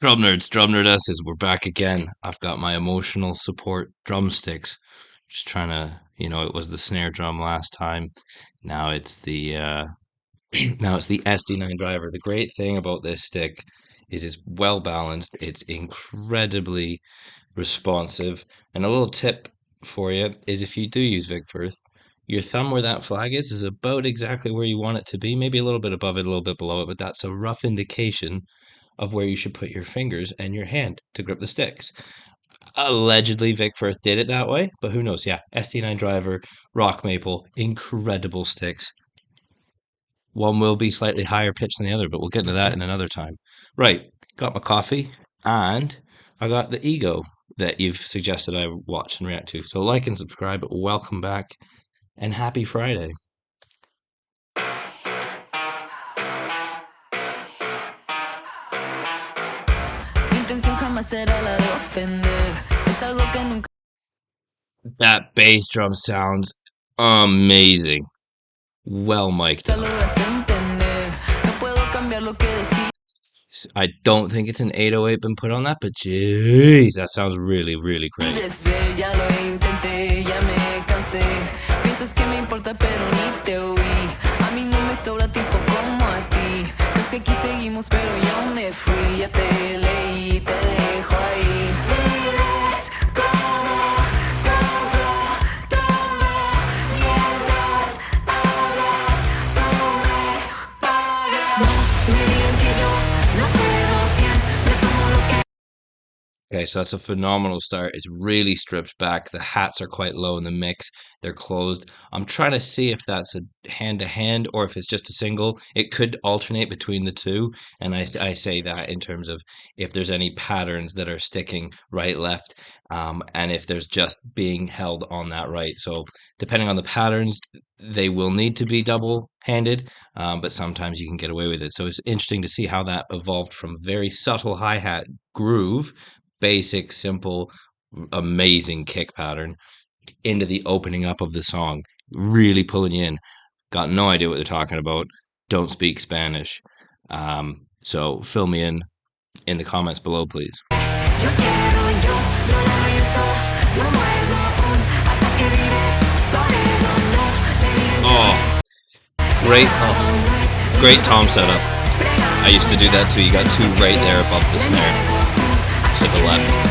Drum nerds, drum nerdesses, we're back again. I've got my emotional support drumsticks. Just trying to, it was the snare drum last time. Now it's the now it's the SD9 driver. The great thing about this stick is it's well balanced. It's incredibly responsive. And a little tip for you is if you do use Vic Firth, your thumb where that flag is about exactly where you want it to be. Maybe a little bit above it, a little bit below it, but that's a rough indication of where you should put your fingers and your hand to grip the sticks. Allegedly, Vic Firth did it that way, but who knows? Yeah, SD9 driver, rock maple, incredible sticks. One will be slightly higher pitched than the other, but we'll get into that in another time. Right, got my coffee, and I got the ego that you've suggested I watch and react to. So like and subscribe, welcome back, and happy Friday. That bass drum sounds amazing. Well mic'd up. I don't think it's an 808 been put on that, but jeez, that sounds really, really great. Okay, so that's a phenomenal start. It's really stripped back. The hats are quite low in the mix. They're closed. I'm trying to see if that's a hand-to-hand or if it's just a single. It could alternate between the two, and I say that in terms of if there's any patterns that are sticking right, left, and if there's just being held on that right. So depending on the patterns, they will need to be double-handed, but sometimes you can get away with it. So it's interesting to see how that evolved from very subtle hi-hat groove, basic, simple, amazing kick pattern into the opening up of the song, really pulling you in. Got no idea what they're talking about. Don't speak Spanish. So fill me in the comments below, please. Oh, great tom setup. I used to do that too. You got two right there above the snare to the left.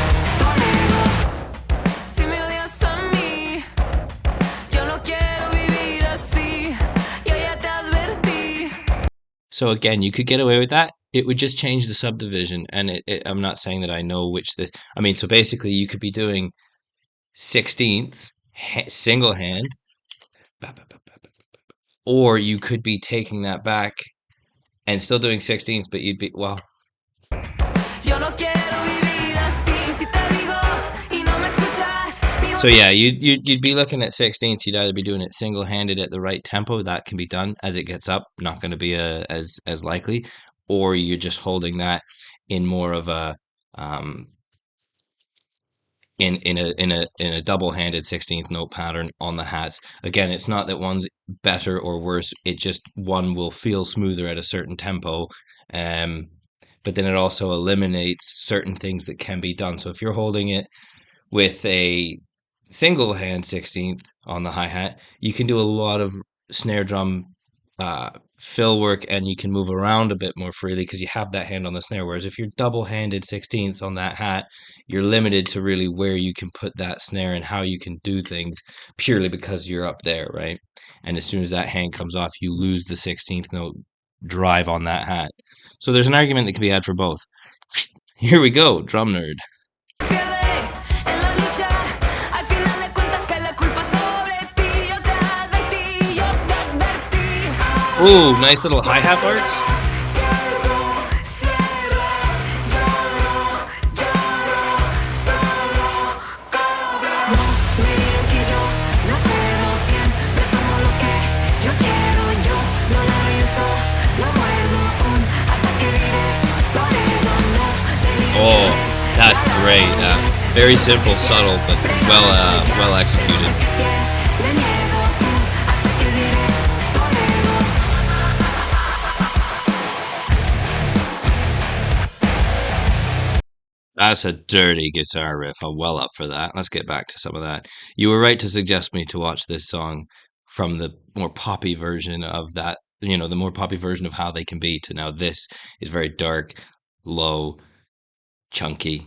So again, you could get away with that. It would just change the subdivision, and I'm not saying that I know which this. I mean, so basically, you could be doing 16ths single hand, or you could be taking that back and still doing 16ths, but you'd be well. So yeah, you'd be looking at 16ths. You'd either be doing it single-handed at the right tempo. That can be done as it gets up. Not going to be as likely, or you're just holding that in more of a in a double-handed 16th note pattern on the hats. Again, it's not that one's better or worse. It just one will feel smoother at a certain tempo. But then it also eliminates certain things that can be done. So if you're holding it with a single hand 16th on the hi-hat, you can do a lot of snare drum fill work, and you can move around a bit more freely because you have that hand on the snare. Whereas if you're double-handed 16ths on that hat, you're limited to really where you can put that snare and how you can do things purely because you're up there, right? And as soon as that hand comes off, you lose the 16th note drive on that hat. So there's an argument that can be had for both. Here we go, drum nerd. Ooh, nice little hi-hat barks. Oh, that's great. Very simple, subtle, but well executed. That's a dirty guitar riff. I'm well up for that. Let's get back to some of that. You were right to suggest me to watch this song from the more poppy version of that, the more poppy version of how they can be to now this is very dark, low, chunky.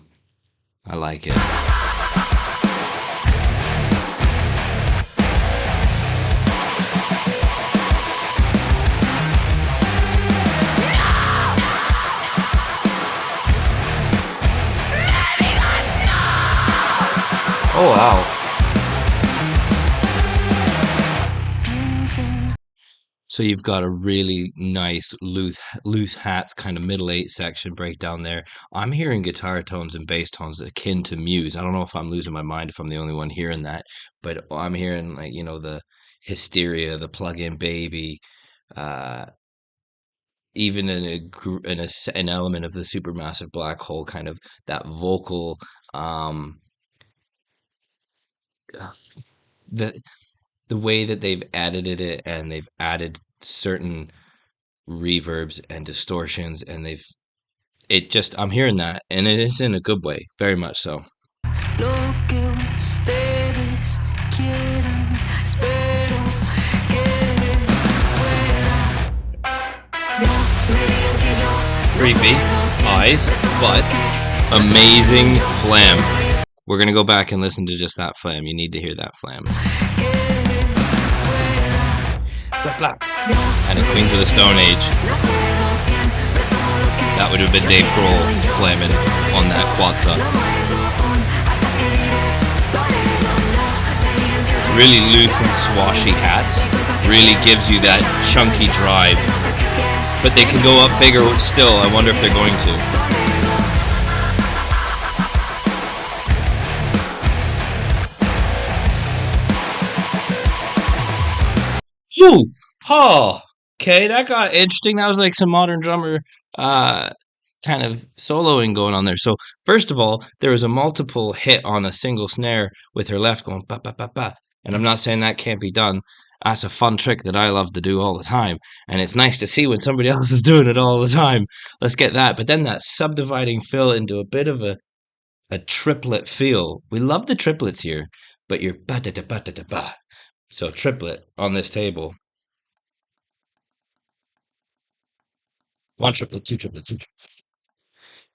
I like it. Oh wow. So you've got a really nice loose hats kind of middle eight section breakdown there. I'm hearing guitar tones and bass tones akin to Muse. I don't know if I'm losing my mind if I'm the only one hearing that, but I'm hearing like the hysteria, the plug-in baby, uh, even in an element of the supermassive black hole kind of that vocal um uh, the the way that they've edited it and they've added certain reverbs and distortions and I'm hearing that and it is in a good way, very much so. Lo que ustedes quieran, espero que les pueda. Creepy eyes, but amazing flam. We're gonna go back and listen to just that flam. You need to hear that flam. Blah, blah. And in Queens of the Stone Age, that would have been Dave Grohl flamming on that quadza. Really loose and swashy hats. Really gives you that chunky drive. But they can go up bigger still. I wonder if they're going to. Ooh! Oh! Okay, that got interesting. That was like some modern drummer uh, kind of soloing going on there. So, first of all, there was a multiple hit on a single snare with her left going ba ba ba ba. And I'm not saying that can't be done. That's a fun trick that I love to do all the time. And it's nice to see when somebody else is doing it all the time. Let's get that. But then that subdividing fill into a bit of a triplet feel. We love the triplets here, but you're ba da da ba da da ba. So, triplet on this table. One triplet, two triplets, two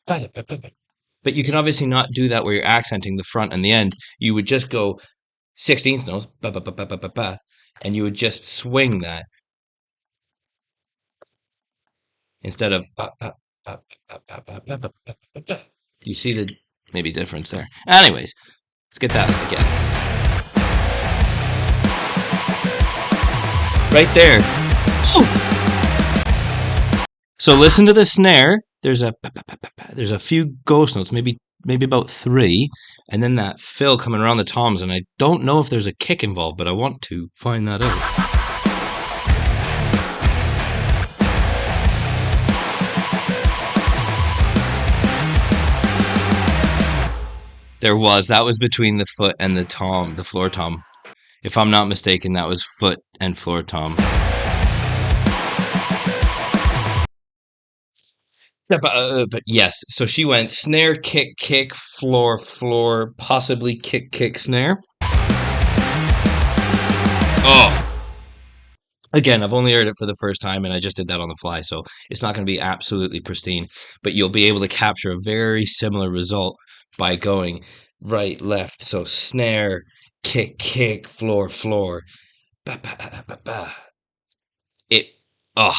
triplets. But you can obviously not do that where you're accenting the front and the end. You would just go 16th notes, ba ba ba ba ba ba ba, and you would just swing that instead of ba ba ba ba ba ba ba ba ba ba ba. You see the maybe difference there. Anyways, let's get that again. Right there. Ooh. So listen to the snare. There's a few ghost notes, maybe about three, and then that fill coming around the toms. And I don't know if there's a kick involved, but I want to find that out. There was. That was between the foot and the tom, the floor tom. If I'm not mistaken, that was foot and floor tom. Yeah, but yes. So she went snare, kick, kick, floor, floor, possibly kick, kick, snare. Oh, again, I've only heard it for the first time, and I just did that on the fly, so it's not going to be absolutely pristine. But you'll be able to capture a very similar result by going right, left. So snare, kick, kick, floor, floor. Ba, ba, ba, ba, ba. It. Oh,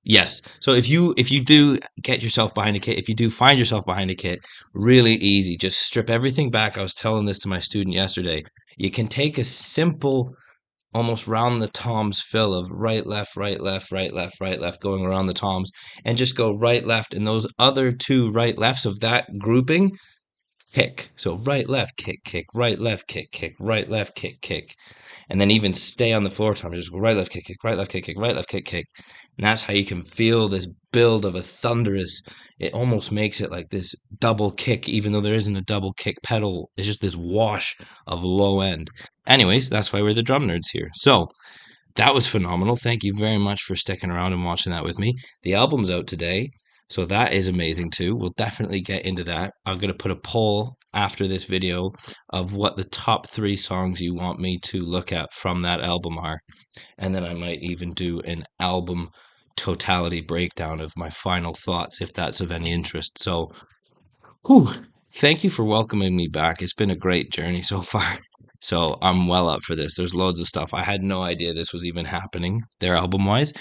yes. So if you do get yourself behind a kit, if you do find yourself behind a kit, really easy. Just strip everything back. I was telling this to my student yesterday. You can take a simple, almost round the toms fill of right, left, right, left, right, left, right, left, going around the toms, and just go right, left, and those other two right, lefts of that grouping, kick. So right, left, kick, kick, right, left, kick, kick, right, left, kick, kick. And then even stay on the floor tom. Just go right, left, kick, kick, right, left, kick, kick, right, left, kick, kick. And that's how you can feel this build of a thunderous. It almost makes it like this double kick, even though there isn't a double kick pedal. It's just this wash of low end. Anyways, that's why we're the drum nerds here. So that was phenomenal. Thank you very much for sticking around and watching that with me. The album's out today. So that is amazing too. We'll definitely get into that. I'm going to put a poll after this video of what the top 3 songs you want me to look at from that album are. And then I might even do an album totality breakdown of my final thoughts if that's of any interest. So, whew, thank you for welcoming me back. It's been a great journey so far. So I'm well up for this. There's loads of stuff. I had no idea this was even happening, their album wise.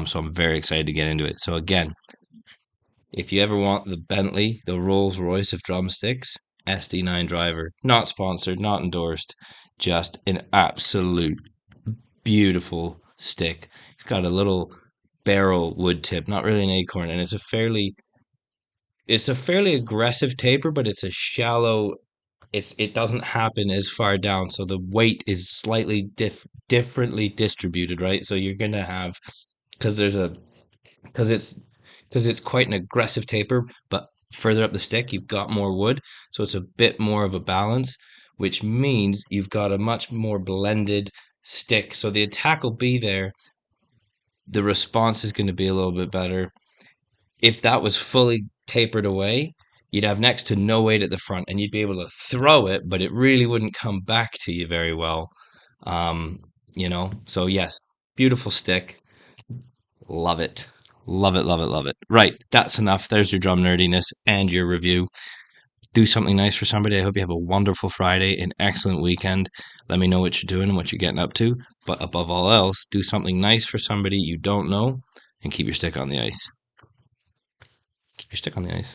So I'm very excited to get into it. So again, if you ever want the Bentley, the Rolls Royce of drumsticks, SD9 driver, not sponsored, not endorsed, just an absolute beautiful stick. It's got a little barrel wood tip, not really an acorn, and it's a fairly aggressive taper, but it's a shallow. It doesn't happen as far down, so the weight is slightly differently distributed, right? So you're gonna have because there's a because it's quite an aggressive taper, but further up the stick you've got more wood, so it's a bit more of a balance, which means you've got a much more blended stick. So the attack will be there, the response is going to be a little bit better. If that was fully tapered away, you'd have next to no weight at the front and you'd be able to throw it, but it really wouldn't come back to you very well. Um, so yes, beautiful stick. Love it. Love it, love it, love it. Right, that's enough. There's your drum nerdiness and your review. Do something nice for somebody. I hope you have a wonderful Friday, an excellent weekend. Let me know what you're doing and what you're getting up to. But above all else, do something nice for somebody you don't know and keep your stick on the ice. Keep your stick on the ice.